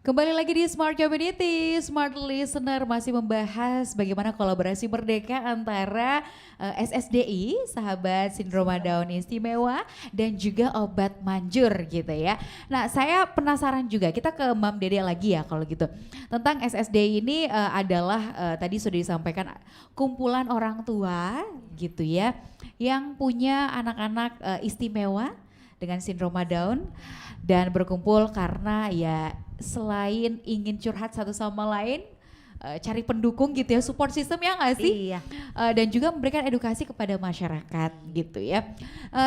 Kembali lagi di Smart Community, Smart Listener masih membahas bagaimana kolaborasi merdeka antara SSDI, Sahabat Sindroma Down Istimewa, dan juga obat manjur gitu ya. Nah saya penasaran juga, kita ke Mam Dede lagi ya kalau gitu. Tentang SSDI ini adalah tadi sudah disampaikan kumpulan orang tua gitu ya, yang punya anak-anak istimewa dengan sindroma Down dan berkumpul karena ya selain ingin curhat satu sama lain, cari pendukung gitu ya, support system ya nggak sih? Iya, Dan juga memberikan edukasi kepada masyarakat gitu ya.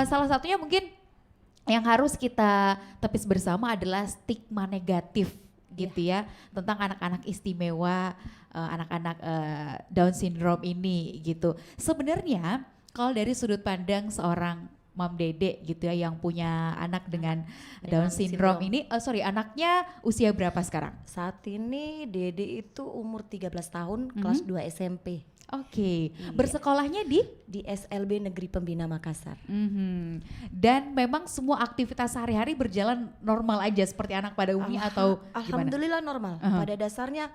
Salah satunya mungkin yang harus kita tepis bersama adalah stigma negatif gitu ya tentang anak-anak istimewa, anak-anak Down syndrome ini gitu. Sebenarnya kalau dari sudut pandang seorang Mam Dede gitu ya yang punya anak dengan Down dengan syndrome sindrom. ini, sorry anaknya usia berapa sekarang? Saat ini Dede itu umur 13 tahun, Mhm. kelas 2 SMP Oke, Iya. bersekolahnya di? di SLB Negeri Pembina Makassar. Mhm. Dan memang semua aktivitas sehari-hari berjalan normal aja seperti anak pada umumnya atau gimana? Alhamdulillah normal. Aha. Pada dasarnya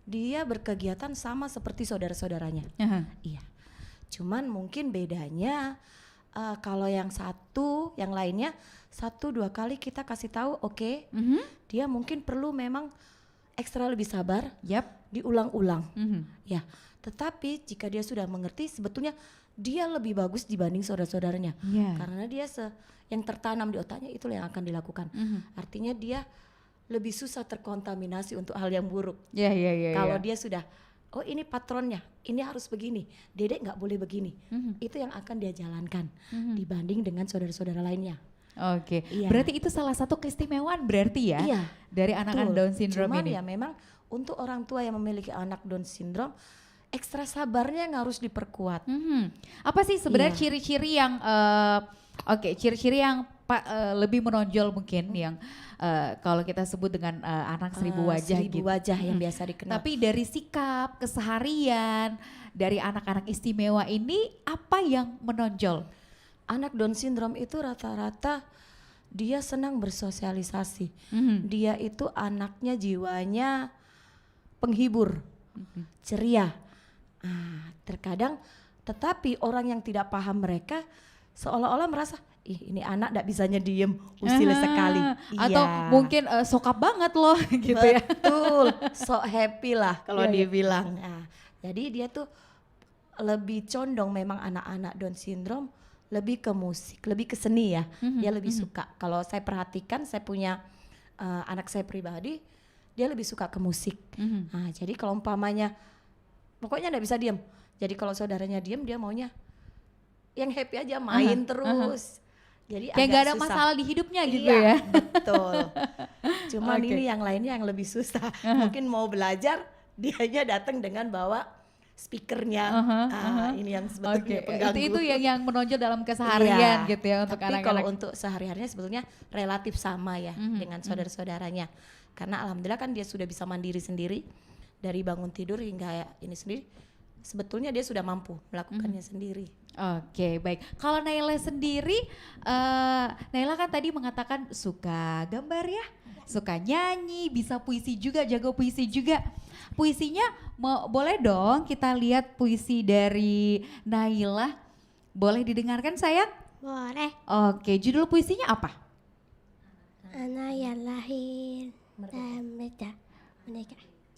dia berkegiatan sama seperti saudara-saudaranya. Aha. Iya. Cuman mungkin bedanya kalau yang satu, yang lainnya 1-2 kali kita kasih tahu, oke, Mhm. dia mungkin perlu memang ekstra lebih sabar, Yap. diulang-ulang. Mhm. Ya, tetapi jika dia sudah mengerti sebetulnya dia lebih bagus dibanding saudara-saudaranya. Iya. Karena dia yang tertanam di otaknya itu yang akan dilakukan. Mhm. Artinya dia lebih susah terkontaminasi untuk hal yang buruk. Ya, ya, ya. Kalau ya. dia sudah, oh ini patronnya, ini harus begini, Dedek nggak boleh begini. Mhm. Itu yang akan dia jalankan Mhm. dibanding dengan saudara-saudara lainnya. Oke, Iya. berarti itu salah satu keistimewaan berarti ya Iya, dari anak-anak betul. Down syndrome Cuman ini. ya memang untuk orang tua yang memiliki anak Down syndrome, ekstra sabarnya yang harus diperkuat. Mhm. Apa sih sebenarnya Iya. ciri-ciri yang ciri-ciri yang lebih menonjol mungkin yang kalau kita sebut dengan anak seribu wajah Seribu gitu. wajah yang Mhm. biasa dikenal. Tapi dari sikap, keseharian dari anak-anak istimewa ini apa yang menonjol? Anak Down syndrome itu rata-rata dia senang bersosialisasi. Mhm. Dia itu anaknya jiwanya penghibur, Mhm. ceria. Terkadang tetapi orang yang tidak paham mereka seolah-olah merasa, ih ini anak tidak bisanya diem, usil Aha. sekali. Atau Iya. mungkin sokap banget loh gitu ya. Betul, sok happy lah kalau Iya, iya. dia bilang. Nah, jadi dia tuh lebih condong memang anak-anak Down syndrome lebih ke musik, lebih ke seni ya. Mhm, Dia lebih mhm. suka. Kalau saya perhatikan, saya punya anak saya pribadi, dia lebih suka ke musik. Mhm. Nah, jadi kalau umpamanya, pokoknya nggak bisa diem. Jadi kalau saudaranya diem, dia maunya yang happy aja, main Aha, terus. Jadi Kayak agak gak ada susah. masalah di hidupnya gitu Iya, ya. betul. Cuman Oke. ini yang lainnya yang lebih susah. Mungkin mau belajar, dianya datang dengan bawa speakernya. Aha, aha. Ini yang Oke, sebetulnya pengganggu. itu yang menonjol dalam keseharian Iya, gitu ya untuk tapi kalau anak-anak. untuk sehari-harinya sebetulnya relatif sama ya Mhm, dengan saudara-saudaranya. Karena alhamdulillah kan dia sudah bisa mandiri sendiri dari bangun tidur hingga ini sendiri. Sebetulnya dia sudah mampu melakukannya sendiri. Oke, baik. Kalau Naila sendiri, Naila kan tadi mengatakan suka gambar ya, suka nyanyi, bisa puisi juga, jago puisi juga. Puisinya boleh dong kita lihat puisi dari Naila. Boleh didengarkan sayang? Boleh. Oke, judul puisinya apa? Anak yang lahir dan menikah.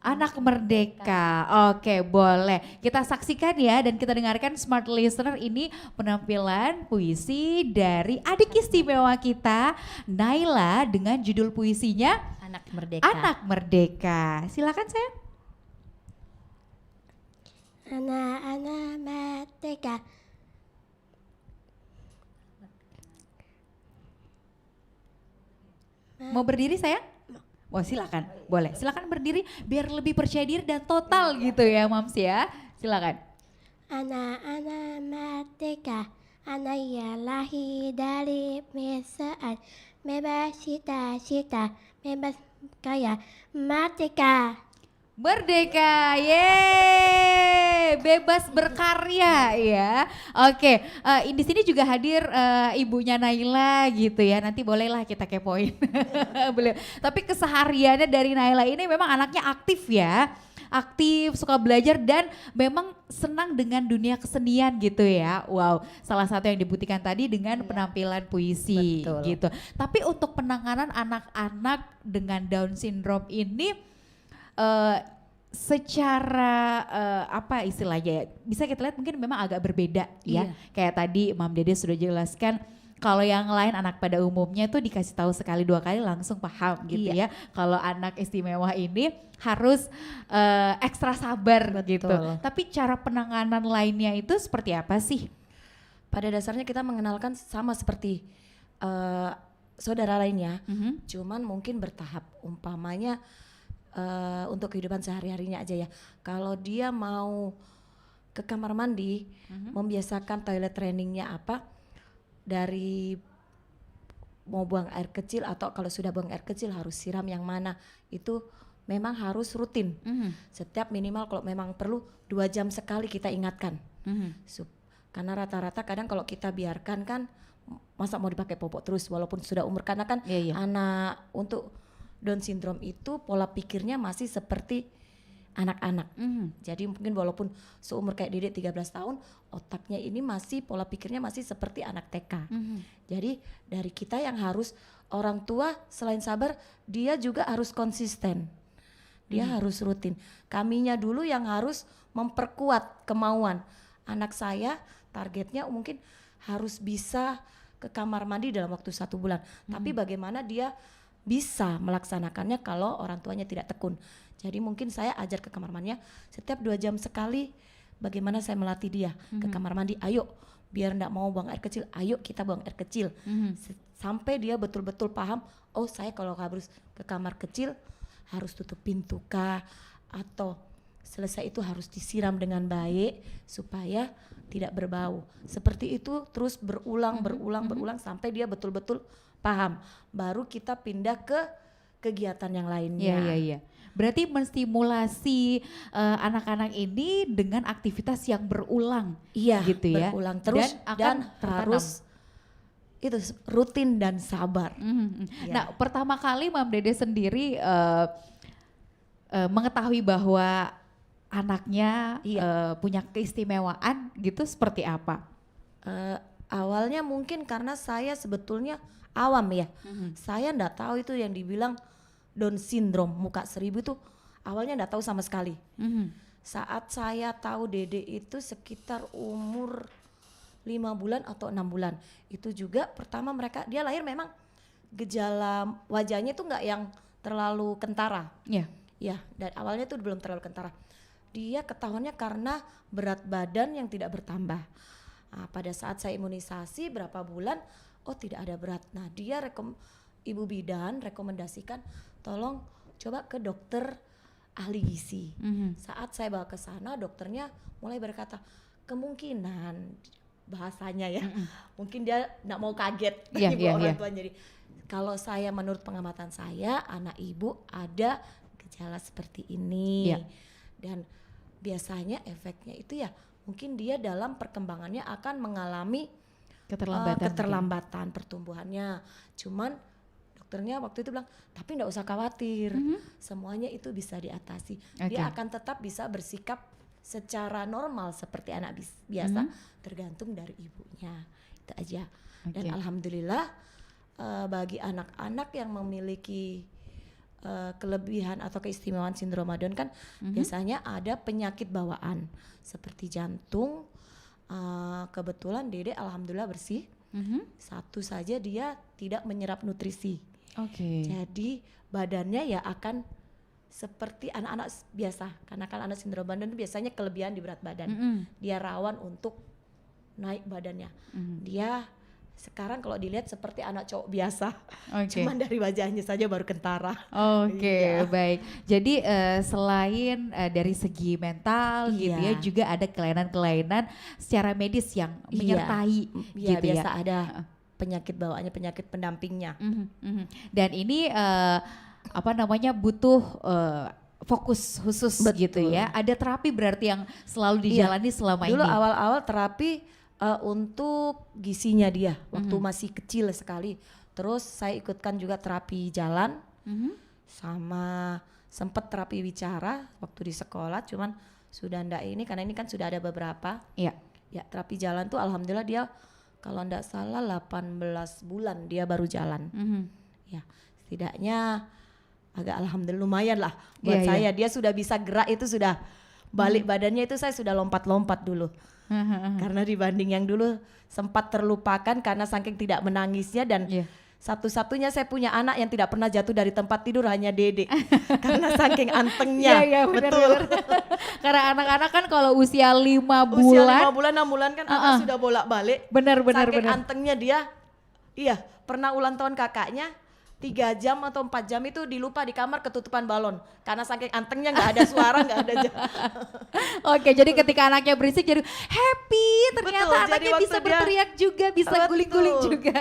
Anak Merdeka. Oke, boleh. Kita saksikan ya dan kita dengarkan Smart Listener ini penampilan puisi dari adik istimewa kita, Naila dengan judul puisinya Anak merdeka. Anak Merdeka. Silakan sayang. Anak-anak merdeka. Mau berdiri sayang? Oh silakan, boleh. Silakan berdiri biar lebih percaya diri dan total gitu ya Mams ya. Silakan. Anak-anak merdeka. Anak yang lahir dari mesaan. Bebas cita-cita. Bebas kaya. Merdeka. Merdeka, yeay, bebas berkarya ya. Oke, di sini juga hadir ibunya Naila gitu ya. Nanti bolehlah kita kepoin. Beliau. Tapi kesehariannya dari Naila ini memang anaknya aktif ya. Aktif, suka belajar dan memang senang dengan dunia kesenian gitu ya. Wow, salah satu yang dibuktikan tadi dengan penampilan puisi. Betul. Gitu. Tapi untuk penanganan anak-anak dengan Down syndrome ini secara apa istilahnya ya, bisa kita lihat mungkin memang agak berbeda ya. Iya. Kayak tadi Mam Dede sudah jelaskan kalau yang lain anak pada umumnya tuh dikasih tahu sekali dua kali langsung paham gitu Iya. ya. Kalau anak istimewa ini harus ekstra sabar gitu. Betul. Tapi cara penanganan lainnya itu seperti apa sih? Pada dasarnya kita mengenalkan sama seperti saudara lainnya, cuman mungkin bertahap. Umpamanya untuk kehidupan sehari-harinya aja ya. Kalau dia mau ke kamar mandi, membiasakan toilet trainingnya apa, dari mau buang air kecil atau kalau sudah buang air kecil harus siram yang mana, itu memang harus rutin. Setiap minimal kalau memang perlu 2 jam sekali kita ingatkan. Karena rata-rata kadang kalau kita biarkan kan, masa mau dipakai popok terus walaupun sudah umur, karena kan Iya, iya. anak untuk Down syndrome itu pola pikirnya masih seperti anak-anak. Jadi mungkin walaupun seumur kayak Dede 13 tahun, otaknya ini masih pola pikirnya masih seperti anak TK. Jadi dari kita yang harus, orang tua selain sabar, dia juga harus konsisten. Dia harus rutin. Kaminya dulu yang harus memperkuat kemauan. Anak saya targetnya mungkin harus bisa ke kamar mandi dalam waktu 1 bulan. Tapi bagaimana dia bisa melaksanakannya kalau orang tuanya tidak tekun. Jadi mungkin saya ajar ke kamar mandinya setiap 2 jam sekali. Bagaimana saya melatih dia ke kamar mandi, ayo biar ndak mau buang air kecil, ayo kita buang air kecil. Sampai dia betul-betul paham, oh saya kalau harus ke kamar kecil harus tutup pintu kah, atau selesai itu harus disiram dengan baik supaya tidak berbau. Seperti itu terus berulang sampai dia betul-betul paham. Baru kita pindah ke kegiatan yang lainnya. Iya. Berarti menstimulasi anak-anak ini dengan aktivitas yang berulang. Iya, gitu ya. berulang terus Dan akan dan tertanam. harus itu rutin dan sabar. Ya. Nah, pertama kali Mam Dede sendiri mengetahui bahwa anaknya punya keistimewaan gitu seperti apa? Awalnya mungkin karena saya sebetulnya awam ya. Saya ndak tahu itu yang dibilang Down syndrome muka 1000 tuh awalnya ndak tahu sama sekali. Saat saya tahu Dede itu sekitar umur 5 bulan atau 6 bulan. Itu juga pertama dia lahir memang gejala wajahnya tuh nggak yang terlalu kentara. Iya. Ya, dan awalnya tuh belum terlalu kentara. Dia ketahuannya karena berat badan yang tidak bertambah. Nah, pada saat saya imunisasi berapa bulan, oh tidak ada berat. Nah, dia ibu bidan rekomendasikan tolong coba ke dokter ahli gizi. Saat saya bawa ke sana, dokternya mulai berkata kemungkinan, bahasanya ya, mungkin dia nggak mau kaget ibu orang tua. Jadi kalau saya menurut pengamatan saya, anak ibu ada gejala seperti ini. Dan biasanya efeknya itu ya mungkin dia dalam perkembangannya akan mengalami keterlambatan pertumbuhannya. Cuman dokternya waktu itu bilang, tapi enggak usah khawatir, semuanya itu bisa diatasi. Dia akan tetap bisa bersikap secara normal seperti anak biasa, tergantung dari ibunya. Itu aja. Dan alhamdulillah bagi anak-anak yang memiliki kelebihan atau keistimewaan sindrom Down kan biasanya ada penyakit bawaan seperti jantung. Kebetulan Dede alhamdulillah bersih. Satu saja dia tidak menyerap nutrisi. Jadi badannya ya akan seperti anak-anak biasa. Karena kan anak sindrom Down itu biasanya kelebihan di berat badan. Dia rawan untuk naik badannya. Dia sekarang kalau dilihat seperti anak cowok biasa. Cuman dari wajahnya saja baru kentara. Baik. Jadi selain dari segi mental gitu ya, juga ada kelainan-kelainan secara medis yang menyertai gitu biasa ya. ada penyakit bawaannya, penyakit pendampingnya. Dan ini butuh fokus khusus Betul. gitu ya. Ada terapi berarti yang selalu Iya. dijalani selama Dulu ini. awal-awal terapi untuk gisinya dia waktu masih kecil sekali. Terus saya ikutkan juga terapi jalan Mhm. sama sempat terapi bicara waktu di sekolah, cuman sudah ndak ini karena ini kan sudah ada beberapa. Iya. Ya terapi jalan tuh alhamdulillah dia kalau ndak salah 18 bulan dia baru jalan. Mhm. Ya setidaknya agak alhamdulillah lumayan lah buat Iya, iya. saya. Dia sudah bisa gerak, itu sudah balik badannya itu saya sudah lompat-lompat dulu. Karena dibanding yang dulu sempat terlupakan karena saking tidak menangisnya dan Iya. satu-satunya saya punya anak yang tidak pernah jatuh dari tempat tidur hanya Dede. Karena saking antengnya. Iya, iya, benar, Betul. benar. Karena anak-anak kan kalau usia 5 Usia bulan, 5 bulan 6 bulan kan anak sudah bolak-balik. benar benar Saking benar. antengnya dia. Iya, pernah ulang tahun kakaknya 3 jam atau 4 jam itu dilupa di kamar ketutupan balon. Karena saking antengnya nggak ada suara, nggak ada Oke, jadi ketika anaknya berisik jadi happy, ternyata Betul, jadi anaknya waktu bisa dia- berteriak juga, bisa Betul. guling-guling juga.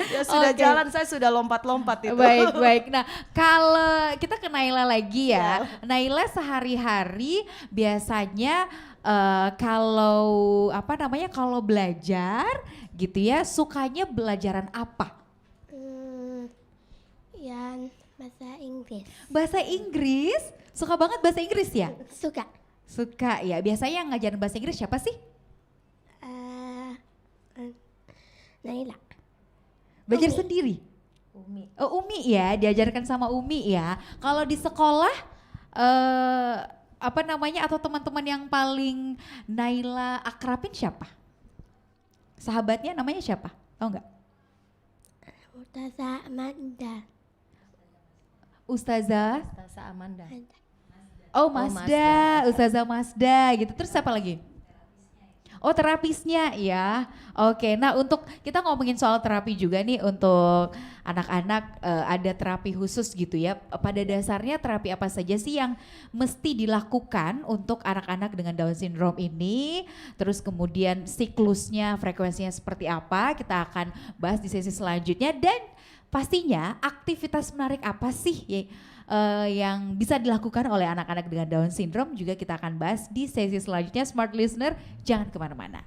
Ya sudah Oke. jalan saya sudah lompat-lompat itu. Baik, baik. Nah, kalau kita ke Naila lagi ya. Ya. Naila sehari-hari biasanya kalau apa namanya kalau belajar gitu ya, sukanya belajaran apa? Yang bahasa Inggris. Bahasa Inggris? Suka banget bahasa Inggris ya? Suka. Suka ya. Biasanya yang ngajarin bahasa Inggris siapa sih? Naila. Belajar Umi. sendiri? Umi. Oh, Umi ya, diajarkan sama Umi ya. Kalau di sekolah apa namanya atau teman-teman yang paling Naila akrabin siapa? Sahabatnya namanya siapa? Tahu nggak? Ustazah Amanda. Ustazah. Tasa Amanda. Oh, Mazda. Mazda, Ustazah Mazda gitu. Terus siapa lagi? Oh, terapisnya ya. Oke, nah untuk kita ngomongin soal terapi juga nih untuk anak-anak ada terapi khusus gitu ya. Pada dasarnya terapi apa saja sih yang mesti dilakukan untuk anak-anak dengan Down syndrome ini? Terus kemudian siklusnya, frekuensinya seperti apa? Kita akan bahas di sesi selanjutnya dan pastinya aktivitas menarik apa sih yang bisa dilakukan oleh anak-anak dengan Down syndrome juga kita akan bahas di sesi selanjutnya. Smart Listener, jangan kemana-mana.